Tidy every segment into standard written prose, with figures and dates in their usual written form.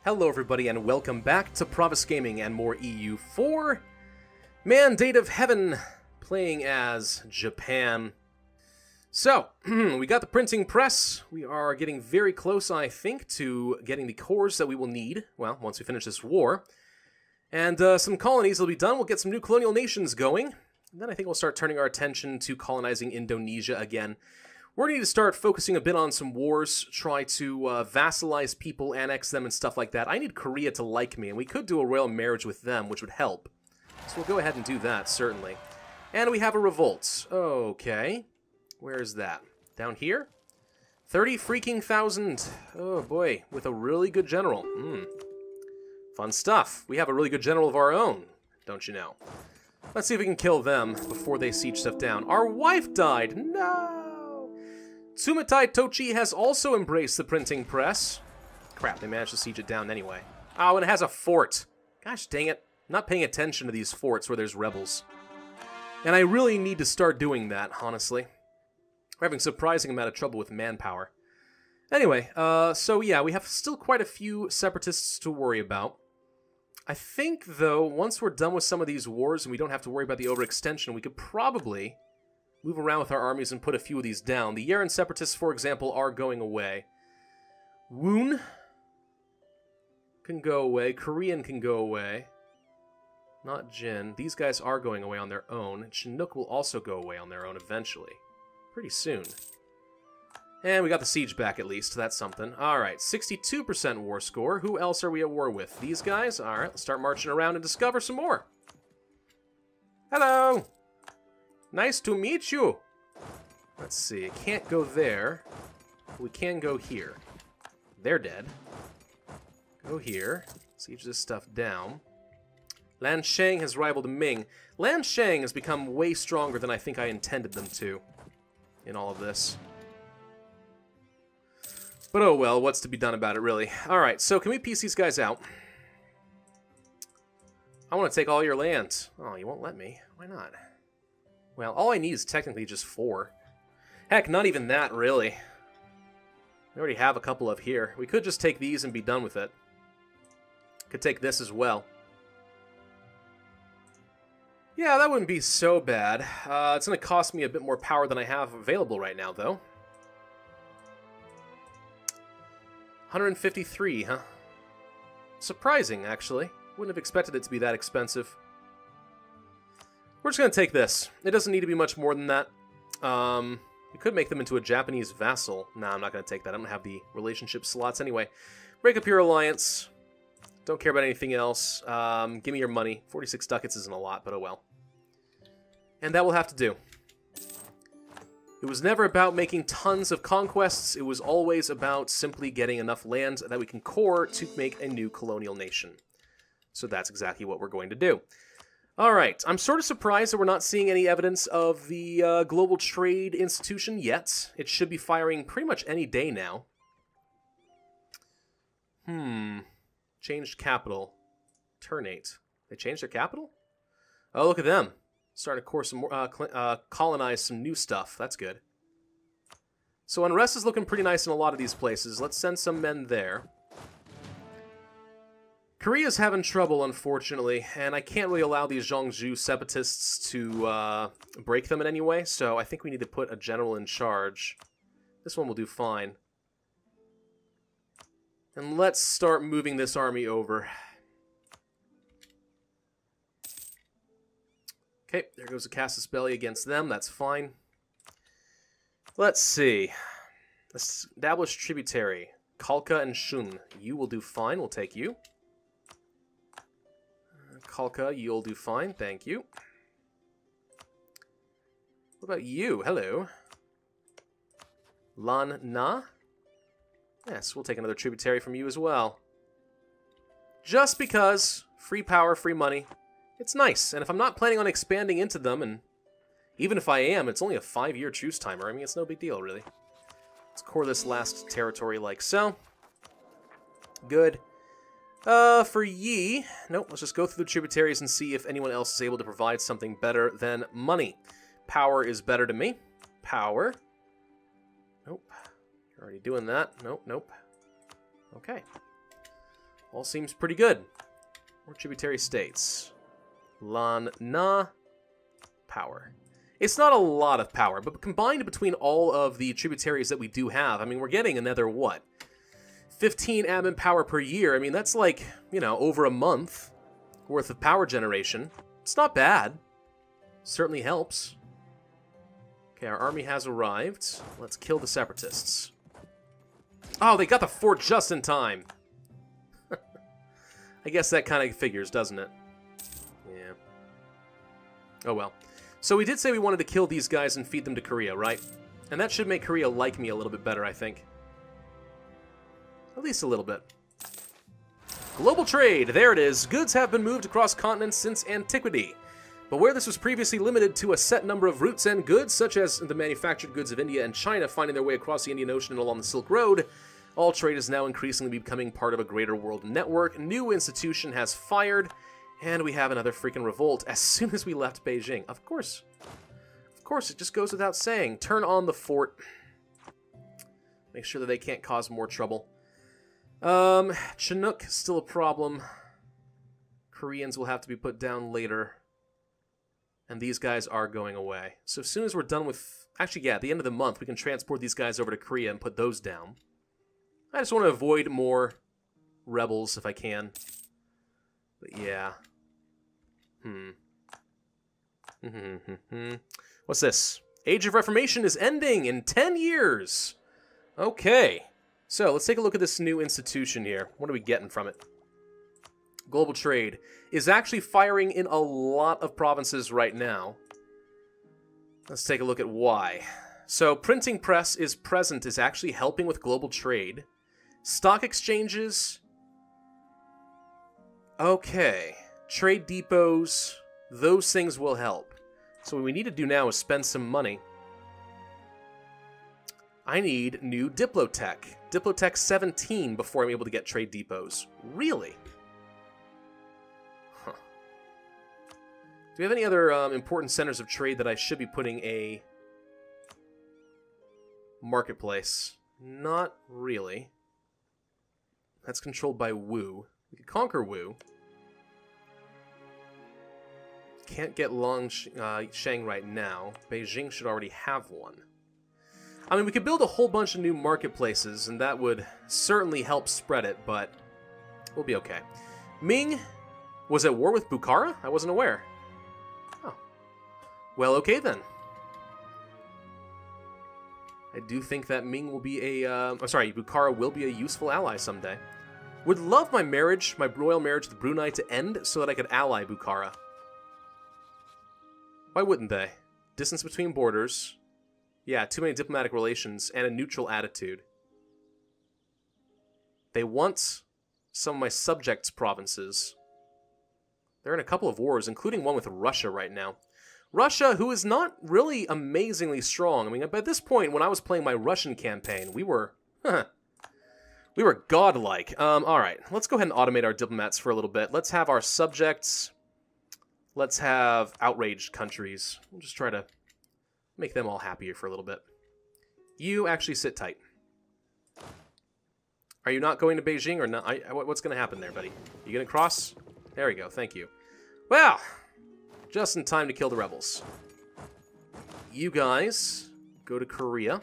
Hello everybody and welcome back to Pravus Gaming and more EU4 Mandate of Heaven, playing as Japan. So, we got the printing press. We are getting very close, I think, to getting the cores that we will need, well, once we finish this war. And some colonies will be done. We'll get some new colonial nations going. And then I think we'll start turning our attention to colonizing Indonesia again. We're going to need to start focusing a bit on some wars, try to vassalize people, annex them, and stuff like that. I need Korea to like me, and we could do a royal marriage with them, which would help. So we'll go ahead and do that, certainly. And we have a revolt. Okay. Where is that? Down here? 30 freaking thousand. Oh boy, with a really good general. Fun stuff. We have a really good general of our own, don't you know? Let's see if we can kill them before they siege stuff down. Our wife died! No! Tsumitai Tochi has also embraced the printing press. Crap, they managed to siege it down anyway. Oh, and it has a fort. Gosh dang it. I'm not paying attention to these forts where there's rebels. And I really need to start doing that, honestly. We're having a surprising amount of trouble with manpower. Anyway, so yeah, we have still quite a few separatists to worry about. I think, though, once we're done with some of these wars and we don't have to worry about the overextension, we could probably move around with our armies and put a few of these down. The Yeren separatists, for example, are going away. Woon can go away. Korean can go away. Not Jin. These guys are going away on their own. Chinook will also go away on their own eventually. Pretty soon. And we got the siege back at least. That's something. Alright, 62% war score. Who else are we at war with? These guys? Alright, let's start marching around and discover some more. Hello! Nice to meet you! Let's see, it can't go there. We can go here. They're dead. Go here. Siege this stuff down. Lansheng has rivaled Ming. Lansheng has become way stronger than I think I intended them to in all of this. But oh well, what's to be done about it, really? Alright, so can we piece these guys out? I want to take all your land. Oh, you won't let me. Why not? Well, all I need is technically just 4. Heck, not even that, really. We already have a couple of here. We could just take these and be done with it. Could take this as well. Yeah, that wouldn't be so bad. It's going to cost me a bit more power than I have available right now, though. 153, huh? Surprising, actually. Wouldn't have expected it to be that expensive. We're just going to take this. It doesn't need to be much more than that. We could make them into a Japanese vassal. Nah, I'm not going to take that. I don't have the relationship slots anyway. Break up your alliance. Don't care about anything else. Give me your money. 46 ducats isn't a lot, but oh well. And that will have to do. It was never about making tons of conquests. It was always about simply getting enough land that we can core to make a new colonial nation. So that's exactly what we're going to do. Alright, I'm sort of surprised that we're not seeing any evidence of the Global Trade Institution yet. It should be firing pretty much any day now. Changed capital. Ternate. They changed their capital? Oh, look at them. Starting to core some more, colonize some new stuff. That's good. So unrest is looking pretty nice in a lot of these places. Let's send some men there. Korea's having trouble, unfortunately, and I can't really allow these Zhongzhou separatists to break them in any way, so I think we need to put a general in charge. This one will do fine. And let's start moving this army over. Okay, there goes a Casus Belli against them, that's fine. Let's see. Establish tributary. Khalkha and Shun. You will do fine, we'll take you. Khalkha, you'll do fine, thank you. What about you? Hello. Lan Na? Yes, we'll take another tributary from you as well. Just because. Free power, free money. It's nice, and if I'm not planning on expanding into them, and even if I am, it's only a 5-year truce timer. I mean, it's no big deal, really. Let's core this last territory like so. Good. For Yi, nope, let's just go through the tributaries and see if anyone else is able to provide something better than money. Power is better to me. Power. Nope. You're already doing that. Nope, nope. Okay. All seems pretty good. More tributary states. Lan Na. Power. It's not a lot of power, but combined between all of the tributaries that we do have, I mean, we're getting another, what? 15 admin power per year. I mean, that's like, you know, over a month worth of power generation. It's not bad. Certainly helps. Okay, our army has arrived. Let's kill the separatists. Oh, they got the fort just in time. I guess that kind of figures, doesn't it? Yeah. Oh well. So we did say we wanted to kill these guys and feed them to Korea, right? And that should make Korea like me a little bit better, I think. At least a little bit. Global trade, there it is. Goods have been moved across continents since antiquity. But where this was previously limited to a set number of routes and goods, such as the manufactured goods of India and China finding their way across the Indian Ocean and along the Silk Road, all trade is now increasingly becoming part of a greater world network. New institution has fired, and we have another freaking revolt as soon as we left Beijing. Of course. Of course, it just goes without saying. Turn on the fort. Make sure that they can't cause more trouble. Chinook, still a problem. Koreans will have to be put down later. And these guys are going away. So as soon as we're done with... Actually, yeah, at the end of the month, we can transport these guys over to Korea and put those down. I just want to avoid more rebels if I can. But yeah. What's this? Age of Reformation is ending in 10 years! Okay. So, let's take a look at this new institution here. What are we getting from it? Global trade is actually firing in a lot of provinces right now. Let's take a look at why. So, printing press is present, is actually helping with global trade. Stock exchanges. Okay. Trade depots. Those things will help. So what we need to do now is spend some money. I need new Diplotech. Diplotech 17 before I'm able to get trade depots. Really? Huh. Do we have any other important centers of trade that I should be putting a marketplace? Not really. That's controlled by Wu. We could conquer Wu. Can't get Shang right now. Beijing should already have one. I mean, we could build a whole bunch of new marketplaces, and that would certainly help spread it, but we'll be okay. Ming was at war with Bukhara? I wasn't aware. Oh. Well, okay then. I do think that Ming will be a... Bukhara will be a useful ally someday. Would love my marriage, my royal marriage with Brunei to end so that I could ally Bukhara. Why wouldn't they? Distance between borders. Yeah, too many diplomatic relations and a neutral attitude. They want some of my subjects' provinces. They're in a couple of wars, including one with Russia right now. Russia, who is not really amazingly strong. I mean, by this point, when I was playing my Russian campaign, we were... we were godlike. Alright, let's go ahead and automate our diplomats for a little bit. Let's have our subjects... Let's have outraged countries. We'll just try to make them all happier for a little bit. You actually sit tight. Are you not going to Beijing or not? What's going to happen there, buddy? You going to cross? There we go. Thank you. Well, just in time to kill the rebels. You guys go to Korea.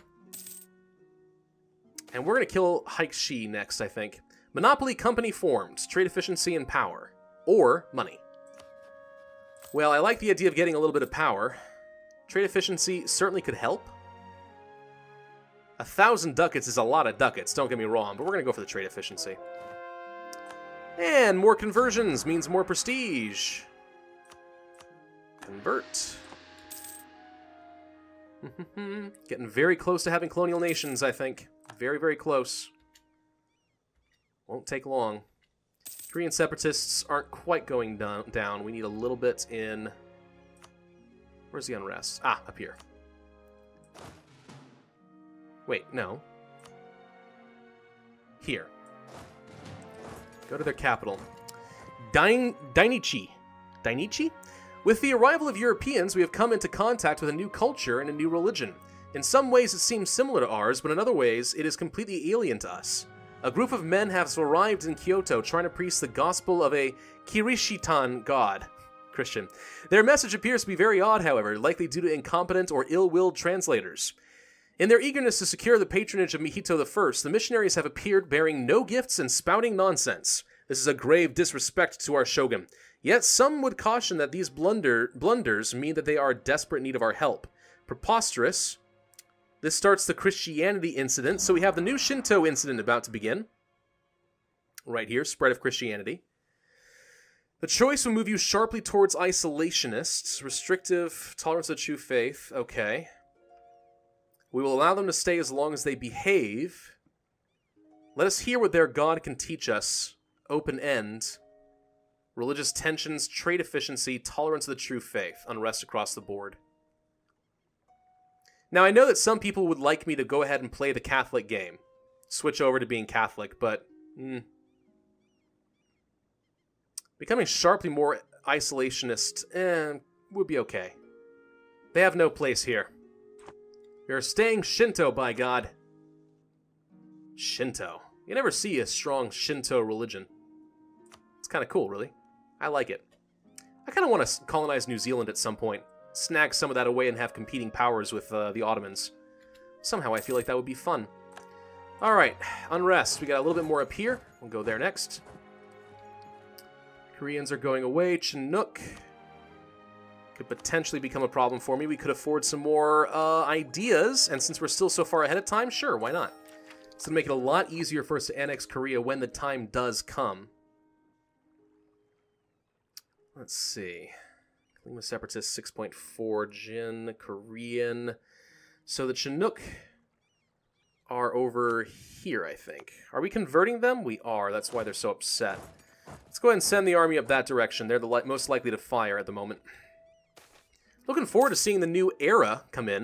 And we're going to kill Haixi next, I think. Monopoly company formed. Trade efficiency and power. Or money. Well, I like the idea of getting a little bit of power. Trade efficiency certainly could help. 1,000 ducats is a lot of ducats, don't get me wrong, but we're going to go for the trade efficiency. And more conversions means more prestige. Convert. Getting very close to having colonial nations, I think. Very, very close. Won't take long. Korean separatists aren't quite going down. We need a little bit in... Where's the unrest? Ah, up here. Wait, no. Here. Go to their capital. Dainichi. Dainichi? With the arrival of Europeans, we have come into contact with a new culture and a new religion. In some ways it seems similar to ours, but in other ways it is completely alien to us. A group of men has arrived in Kyoto trying to preach the gospel of a Kirishitan god. Christian. Their message appears to be very odd, however, likely due to incompetent or ill-willed translators. In their eagerness to secure the patronage of Mihito I, the missionaries have appeared bearing no gifts and spouting nonsense. This is a grave disrespect to our shogun. Yet some would caution that these blunders mean that they are in desperate need of our help. Preposterous. This starts the Christianity incident, so we have the new Shinto incident about to begin. Right here, spread of Christianity. The choice will move you sharply towards isolationists, restrictive, tolerance of true faith. Okay. We will allow them to stay as long as they behave. Let us hear what their God can teach us. Open end. Religious tensions, trade efficiency, tolerance of the true faith. Unrest across the board. Now, I know that some people would like me to go ahead and play the Catholic game. Switch over to being Catholic, but... becoming sharply more isolationist would be okay. They have no place here. We are staying Shinto, by God. Shinto. You never see a strong Shinto religion. It's kind of cool, really. I like it. I kind of want to colonize New Zealand at some point. Snag some of that away and have competing powers with the Ottomans. Somehow I feel like that would be fun. Alright, unrest. We got a little bit more up here. We'll go there next. Koreans are going away. Chinook could potentially become a problem for me. We could afford some more ideas, and since we're still so far ahead of time, sure, why not? It's going to make it a lot easier for us to annex Korea when the time does come. Let's see. Lima Separatist 6.4, Jin, Korean. So the Chinook are over here, I think. Are we converting them? We are. That's why they're so upset. Let's go ahead and send the army up that direction. They're the most likely to fire at the moment. Looking forward to seeing the new era come in.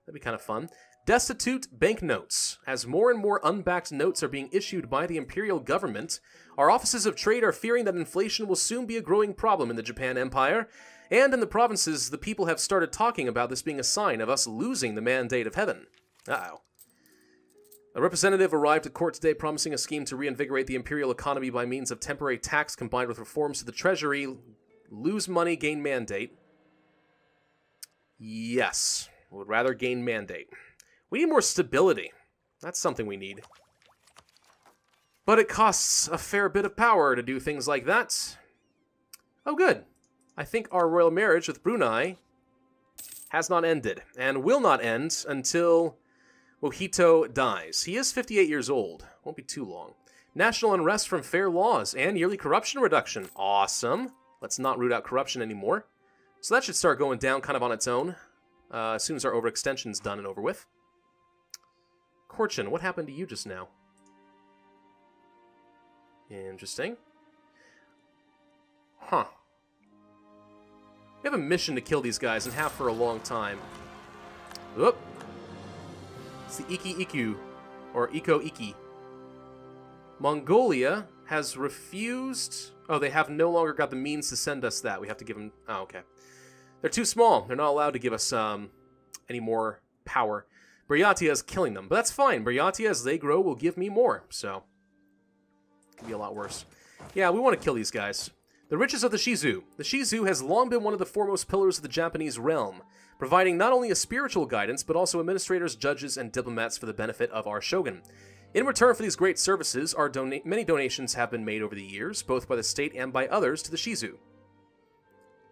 That'd be kind of fun. Destitute banknotes. As more and more unbacked notes are being issued by the imperial government, our offices of trade are fearing that inflation will soon be a growing problem in the Japan Empire, and in the provinces, the people have started talking about this being a sign of us losing the mandate of heaven. Uh-oh. A representative arrived at court today promising a scheme to reinvigorate the imperial economy by means of temporary tax combined with reforms to the treasury. Lose money, gain mandate. Yes. We would rather gain mandate. We need more stability. That's something we need. But it costs a fair bit of power to do things like that. Oh, good. I think our royal marriage with Brunei has not ended, and will not end until Mohito dies. He is 58 years old. Won't be too long. National unrest from fair laws and yearly corruption reduction. Awesome. Let's not root out corruption anymore. So that should start going down kind of on its own as soon as our overextension is done and over with. Korchin, what happened to you just now? Interesting. Huh. We have a mission to kill these guys and have for a long time. Oop. It's the Iki Iku, or Iko Iki. Mongolia has refused... Oh, they have no longer got the means to send us that. We have to give them... Oh, okay. They're too small. They're not allowed to give us any more power. Buryatia is killing them, but that's fine. Buryatia, as they grow, will give me more, so... It could be a lot worse. Yeah, we want to kill these guys. The riches of the Shizu. The Shizu has long been one of the foremost pillars of the Japanese realm, providing not only a spiritual guidance, but also administrators, judges, and diplomats for the benefit of our shogun. In return for these great services, many donations have been made over the years, both by the state and by others, to the Shizu.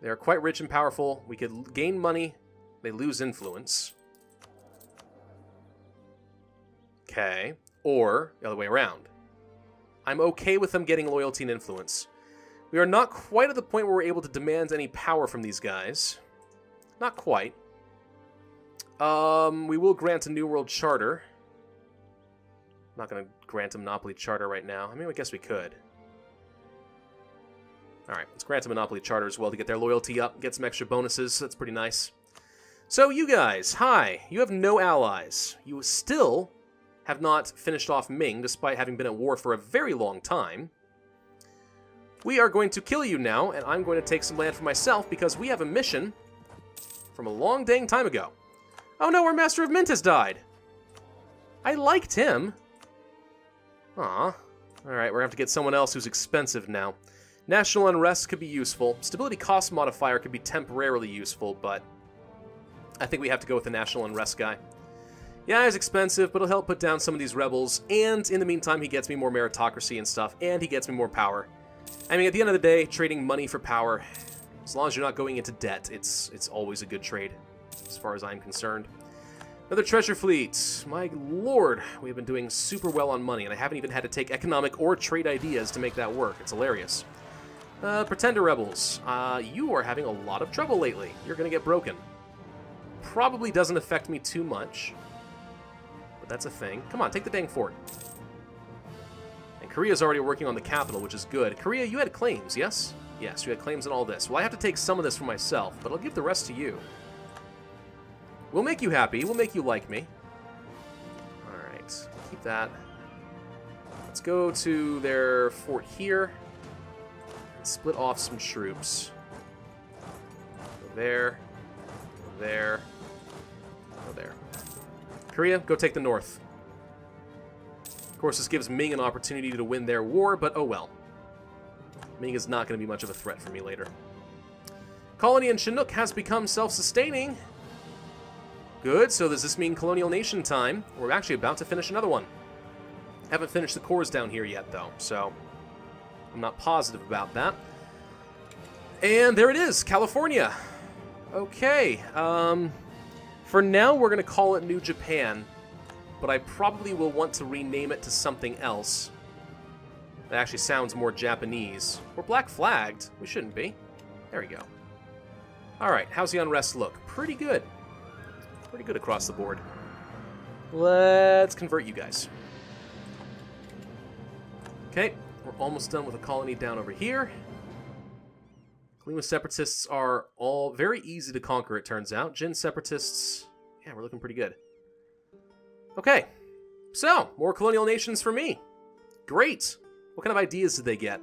They are quite rich and powerful. We could gain money. They lose influence. Okay. Or the other way around. I'm okay with them getting loyalty and influence. We are not quite at the point where we're able to demand any power from these guys. Not quite. We will grant a New World Charter. I'm not going to grant a Monopoly Charter right now. I mean, I guess we could. Alright, let's grant a Monopoly Charter as well to get their loyalty up, get some extra bonuses. That's pretty nice. So, you guys, hi. You have no allies. You still have not finished off Ming, despite having been at war for a very long time. We are going to kill you now, and I'm going to take some land for myself, because we have a mission from a long dang time ago. Oh no, our Master of Mint has died! I liked him. Aw. Alright, we're gonna have to get someone else who's expensive now. National unrest could be useful. Stability cost modifier could be temporarily useful, but I think we have to go with the national unrest guy. Yeah, he's expensive, but he'll help put down some of these rebels, and in the meantime, he gets me more meritocracy and stuff, and he gets me more power. I mean, at the end of the day, trading money for power, as long as you're not going into debt, it's always a good trade, as far as I'm concerned. Another treasure fleet. My lord, we've been doing super well on money, and I haven't even had to take economic or trade ideas to make that work. It's hilarious. Pretender rebels. You are having a lot of trouble lately. You're gonna get broken. Probably doesn't affect me too much, but that's a thing. Come on, take the dang fort. And Korea's already working on the capital, which is good. Korea, you had claims, yes? Yes, you had claims on all this. Well, I have to take some of this for myself, but I'll give the rest to you. We'll make you happy. We'll make you like me. Alright, keep that. Let's go to their fort here. And split off some troops. Go there. Go there. Go there. Korea, go take the north. Of course, this gives Ming an opportunity to win their war, but oh well. Ming is not going to be much of a threat for me later. Colony in Chinook has become self-sustaining. Good, so does this mean colonial nation time? We're actually about to finish another one. Haven't finished the cores down here yet, though, so I'm not positive about that. And there it is, California. Okay, for now we're going to call it New Japan, but I probably will want to rename it to something else. That actually sounds more Japanese. We're black flagged. We shouldn't be. There we go. Alright, how's the unrest look? Pretty good. Pretty good across the board. Let's convert you guys. Okay, we're almost done with a colony down over here. Kalima separatists are all very easy to conquer, it turns out. Jin separatists, yeah, we're looking pretty good. Okay, so, more colonial nations for me. Great. What kind of ideas did they get?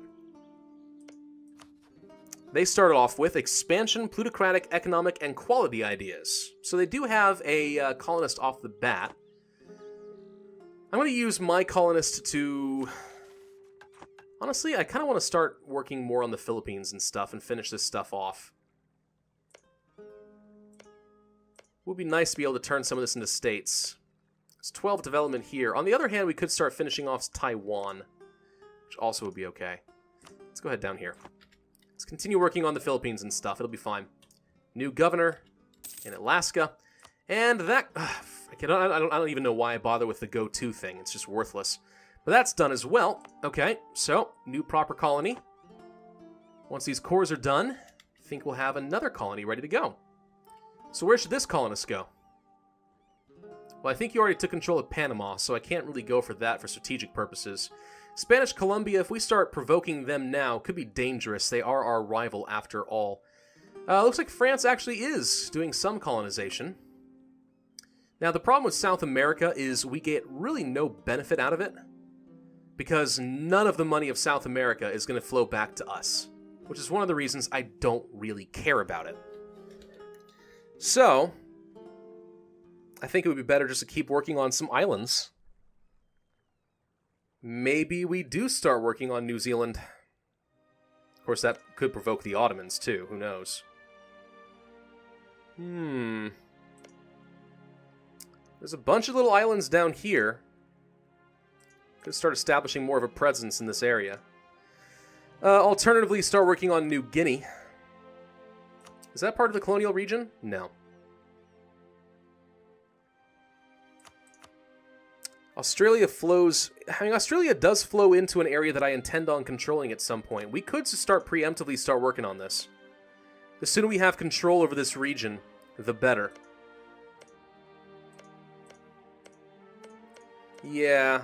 They started off with expansion, plutocratic, economic, and quality ideas. So they do have a colonist off the bat. I'm going to use my colonist to... Honestly, I kind of want to start working more on the Philippines and stuff and finish this stuff off. It would be nice to be able to turn some of this into states. It's 12 development here. On the other hand, we could start finishing off Taiwan, which also would be okay. Let's go ahead down here. Let's continue working on the Philippines and stuff. It'll be fine. New governor in Alaska. And that... I don't even know why I bother with the go-to thing. It's just worthless. But that's done as well. Okay, so, new proper colony. Once these cores are done, I think we'll have another colony ready to go. So where should this colonist go? Well, I think you already took control of Panama, so I can't really go for that for strategic purposes. Spanish Colombia, if we start provoking them now, could be dangerous. They are our rival after all. Looks like France actually is doing some colonization. Now, the problem with South America is we get really no benefit out of it, because none of the money of South America is going to flow back to us, which is one of the reasons I don't really care about it. So, I think it would be better just to keep working on some islands. Maybe we do start working on New Zealand. Of course, that could provoke the Ottomans, too. Who knows? There's a bunch of little islands down here. Could start establishing more of a presence in this area. Alternatively, start working on New Guinea. Is that part of the colonial region? No. Australia flows... I mean, Australia does flow into an area that I intend on controlling at some point. We could start preemptively start working on this. The sooner we have control over this region, the better. Yeah.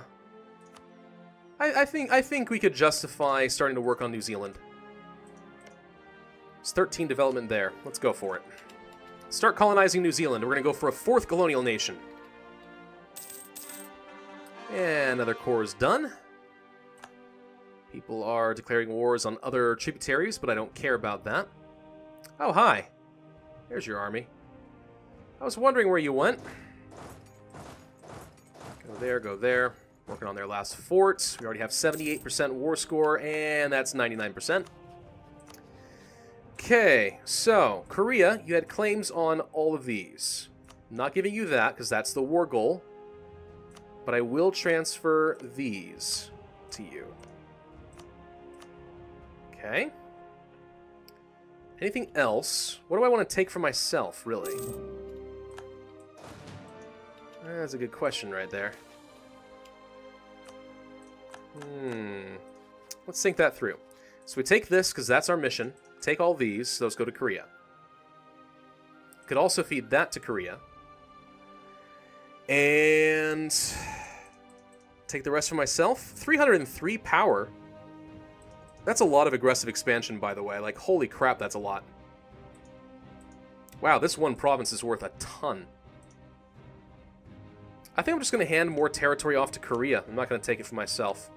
I think we could justify starting to work on New Zealand. It's 13 development there. Let's go for it. Start colonizing New Zealand. We're going to go for a 4th colonial nation. And another core is done. People are declaring wars on other tributaries, but I don't care about that. Oh, hi. There's your army. I was wondering where you went. Go there, go there. Working on their last fort. We already have 78% war score, and that's 99%. Okay, so, Korea, you had claims on all of these. I'm not giving you that, because that's the war goal. But I will transfer these to you. Okay. Anything else? What do I want to take for myself, really? That's a good question right there. Let's think that through. So we take this, because that's our mission. Take all these, those go to Korea. Could also feed that to Korea. And take the rest for myself. 303 power. That's a lot of aggressive expansion, by the way. Like, holy crap, that's a lot. Wow, this one province is worth a ton. I think I'm just going to hand more territory off to Korea. I'm not going to take it for myself.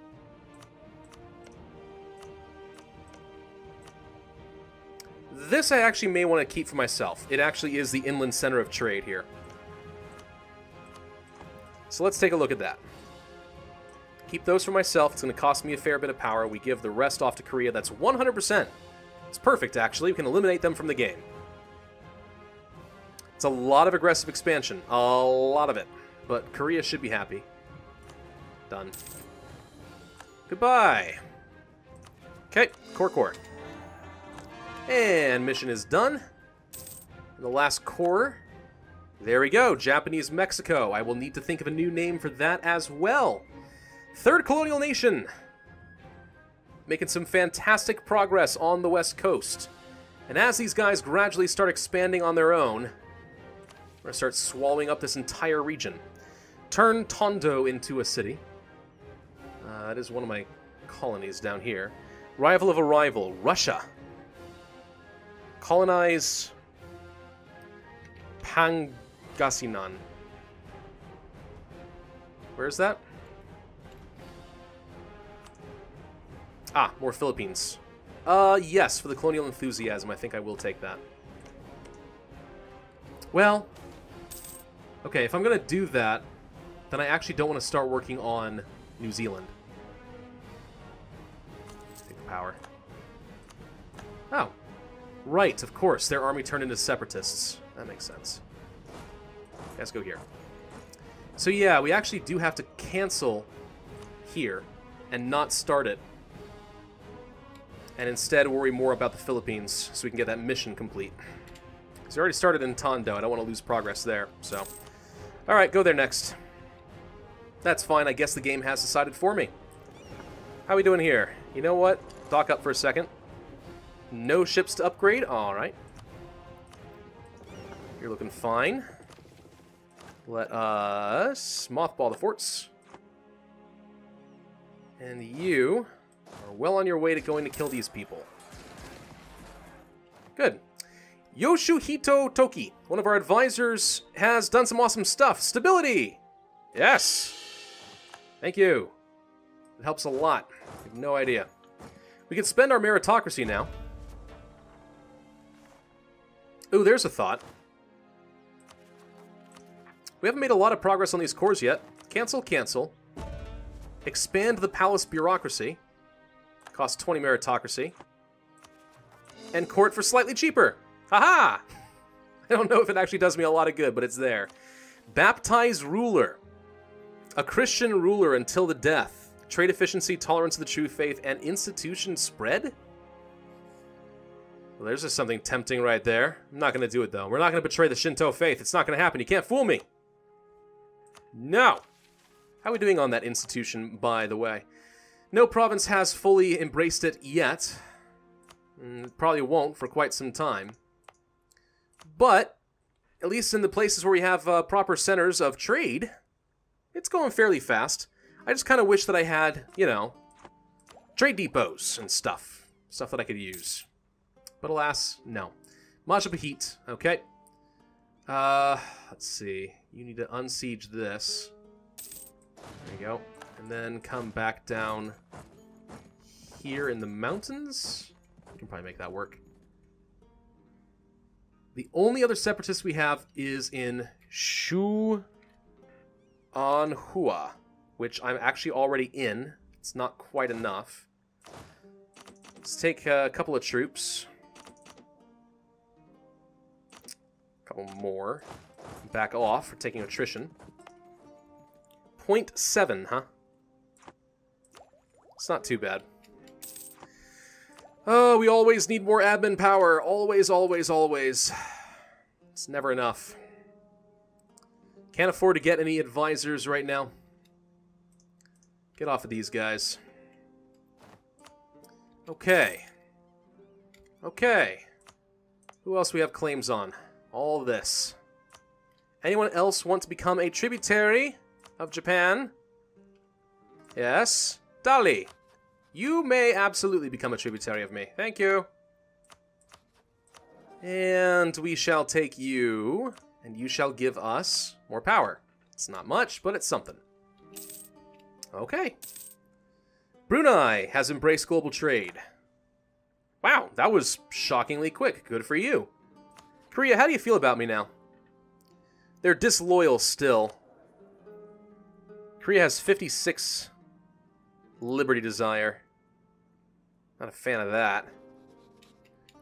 This I actually may want to keep for myself. It actually is the inland center of trade here. So let's take a look at that. Keep those for myself. It's going to cost me a fair bit of power. We give the rest off to Korea. That's 100%. It's perfect, actually. We can eliminate them from the game. It's a lot of aggressive expansion. A lot of it. But Korea should be happy. Done. Goodbye. Okay, core. And mission is done. And the last core. There we go. Japanese Mexico. I will need to think of a new name for that as well. Third colonial nation. Making some fantastic progress on the west coast. And as these guys gradually start expanding on their own, we're going to start swallowing up this entire region. Turn Tondo into a city. That is one of my colonies down here. Rival of a rival, Russia. Colonize Pangasinan. Where is that? Ah, more Philippines. Yes, for the colonial enthusiasm, I think I will take that. Well, okay, if I'm going to do that, then I actually don't want to start working on New Zealand. Take the power. Oh, right, of course, their army turned into separatists. That makes sense. Let's go here. So yeah, we actually do have to cancel here and not start it. And instead worry more about the Philippines so we can get that mission complete. Because we already started in Tondo. I don't want to lose progress there. So, alright, go there next. That's fine. I guess the game has decided for me. How are we doing here? You know what? Dock up for a second. No ships to upgrade? Alright. You're looking fine. Let us mothball the forts. And you are well on your way to going to kill these people. Good. Yoshuhito Toki, one of our advisors, has done some awesome stuff. Stability! Yes! Thank you. It helps a lot. I have no idea. We can spend our meritocracy now. Ooh, there's a thought. We haven't made a lot of progress on these cores yet. Cancel, cancel. Expand the palace bureaucracy. Cost 20 meritocracy. And court for slightly cheaper. Haha! I don't know if it actually does me a lot of good, but it's there. Baptize ruler. A Christian ruler until the death. Trade efficiency, tolerance of the true faith, and institution spread? Well, there's just something tempting right there. I'm not going to do it, though. We're not going to betray the Shinto faith. It's not going to happen. You can't fool me. No! How are we doing on that institution, by the way? No province has fully embraced it yet. Probably won't for quite some time. But, at least in the places where we have proper centers of trade, it's going fairly fast. I just kind of wish that I had, you know, trade depots and stuff. Stuff that I could use. But alas, no. Majapahit, okay. Let's see. You need to unsiege this. There you go. And then come back down here in the mountains. We can probably make that work. The only other separatist we have is in Shu Anhua. which I'm actually already in. It's not quite enough. Let's take a couple of troops. A couple more. Back off for taking attrition. 0.7, huh? It's not too bad. Oh, we always need more admin power. Always, always, always. It's never enough. Can't afford to get any advisors right now. Get off of these guys. Okay. Okay. Who else we have claims on? All this. Anyone else want to become a tributary of Japan? Yes. Dali. You may absolutely become a tributary of me. Thank you. And we shall take you, and you shall give us more power. It's not much, but it's something. Okay. Brunei has embraced global trade. Wow, that was shockingly quick. Good for you. Korea, how do you feel about me now? They're disloyal still. Korea has 56 liberty desire. Not a fan of that.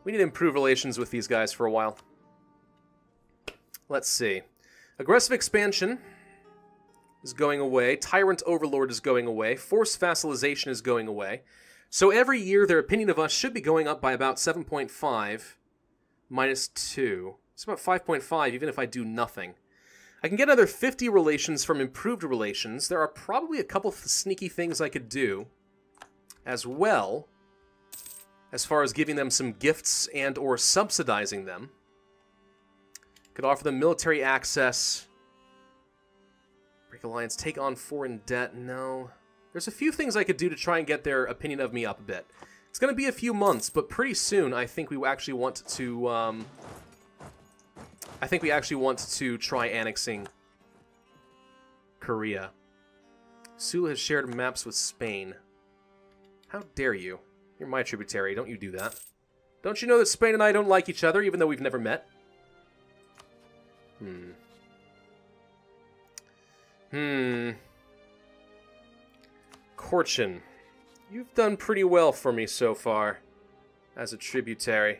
We need to improve relations with these guys for a while. Let's see. Aggressive expansion is going away. Tyrant Overlord is going away. Forced vassalization is going away. So every year their opinion of us should be going up by about 7.5 minus 2. It's about 5.5 even if I do nothing. I can get another 50 relations from improved relations. There are probably a couple of sneaky things I could do as well, as far as giving them some gifts and or subsidizing them. Could offer them military access. Break alliance, take on foreign debt. No. There's a few things I could do to try and get their opinion of me up a bit. It's going to be a few months, but pretty soon I think we actually want to try annexing Korea. Sula has shared maps with Spain. How dare you? You're my tributary. Don't you do that. Don't you know that Spain and I don't like each other, even though we've never met? Korchin. You've done pretty well for me so far as a tributary.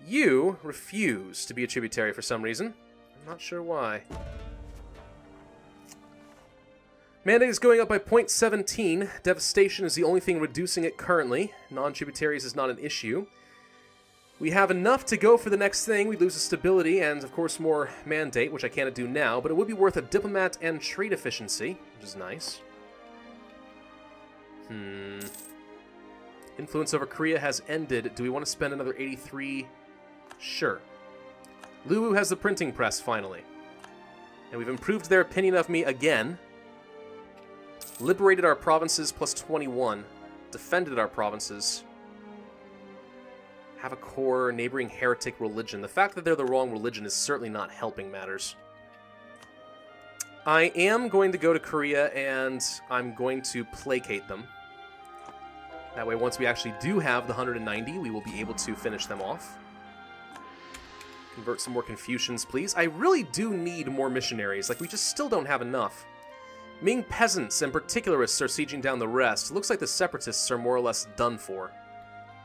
You refuse to be a tributary for some reason. I'm not sure why. Mandate is going up by 0.17. Devastation is the only thing reducing it currently. Non-tributaries is not an issue. We have enough to go for the next thing. We lose a stability and, of course, more mandate, which I can't do now, but it would be worth a diplomat and trade efficiency, which is nice. Influence over Korea has ended. Do we want to spend another 83? Sure. Luwu has the printing press, finally. And we've improved their opinion of me again. Liberated our provinces plus 21. Defended our provinces. Have a core neighboring heretic religion. The fact that they're the wrong religion is certainly not helping matters. I am going to go to Korea and I'm going to placate them. That way, once we actually do have the 190, we will be able to finish them off. Convert some more Confucians, please. I really do need more missionaries. Like, we just still don't have enough. Ming peasants and particularists are sieging down the rest. It looks like the separatists are more or less done for.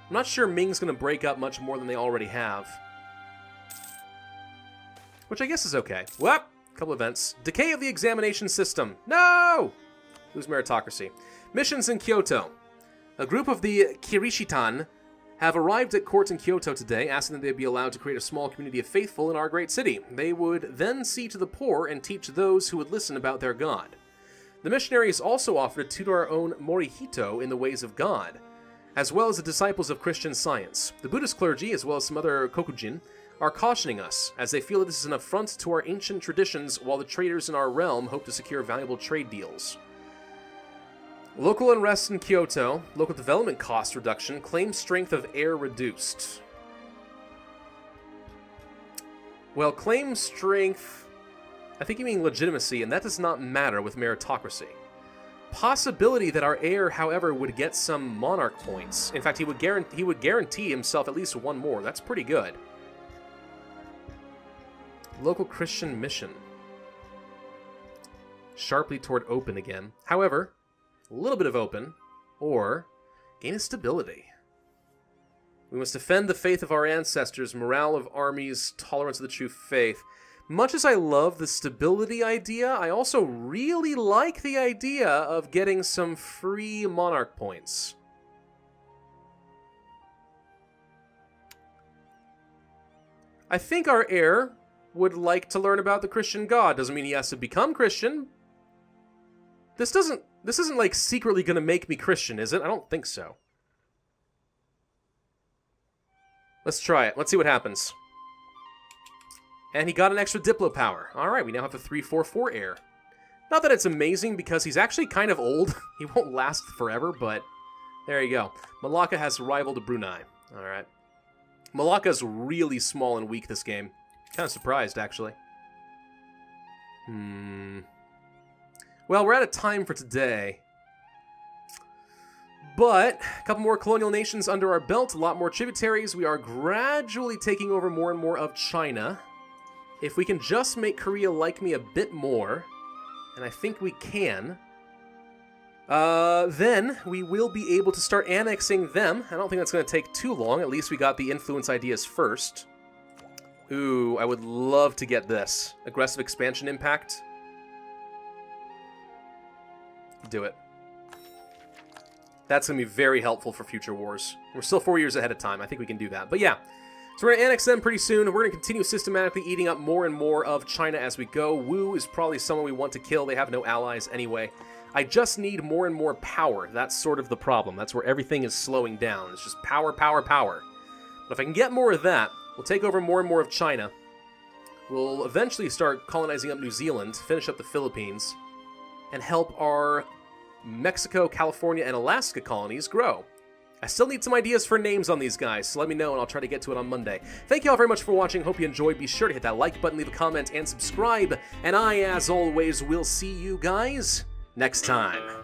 I'm not sure Ming's going to break up much more than they already have. Which I guess is okay. Well, couple events. Decay of the examination system. No! Lose meritocracy. Missions in Kyoto. A group of the Kirishitan have arrived at court in Kyoto today, asking that they be allowed to create a small community of faithful in our great city. They would then see to the poor and teach those who would listen about their God. The missionaries also offered to tutor our own Morihito in the ways of God, as well as the disciples of Christian Science. The Buddhist clergy, as well as some other kokujin, are cautioning us, as they feel that this is an affront to our ancient traditions, while the traders in our realm hope to secure valuable trade deals. Local unrest in Kyoto, local development cost reduction, claim strength of air reduced. Well, claim strength, I think you mean legitimacy, and that does not matter with meritocracy. Possibility that our heir, however, would get some monarch points. In fact, he would guarantee himself at least one more. That's pretty good. Local Christian mission. sharply toward open again. However, a little bit of open, or gain a stability. We must defend the faith of our ancestors, morale of armies, tolerance of the true faith. Much as I love the stability idea, I also really like the idea of getting some free monarch points. I think our heir would like to learn about the Christian God. Doesn't mean he has to become Christian. This isn't like secretly going to make me Christian, is it? I don't think so. Let's try it. Let's see what happens. And he got an extra Diplo power. Alright, we now have the 3-4-4 heir. Not that it's amazing, because he's actually kind of old. He won't last forever, but there you go. Malacca has rivaled Brunei. Alright. Malacca's really small and weak this game. Kind of surprised, actually. Well, we're out of time for today. But a couple more colonial nations under our belt, a lot more tributaries. We are gradually taking over more and more of China. If we can just make Korea like me a bit more, and I think we can, then we will be able to start annexing them. I don't think that's going to take too long. At least we got the influence ideas first. Ooh, I would love to get this. Aggressive expansion impact. Do it. That's going to be very helpful for future wars. We're still 4 years ahead of time. I think we can do that. But yeah, so we're going to annex them pretty soon. We're going to continue systematically eating up more and more of China as we go. Wu is probably someone we want to kill. They have no allies anyway. I just need more and more power. That's sort of the problem. That's where everything is slowing down. It's just power, power, power. But if I can get more of that, we'll take over more and more of China. We'll eventually start colonizing up New Zealand, finish up the Philippines, and help our Mexico, California, and Alaska colonies grow. I still need some ideas for names on these guys, so let me know and I'll try to get to it on Monday. Thank you all very much for watching. Hope you enjoyed. Be sure to hit that like button, leave a comment, and subscribe. And I, as always, will see you guys next time.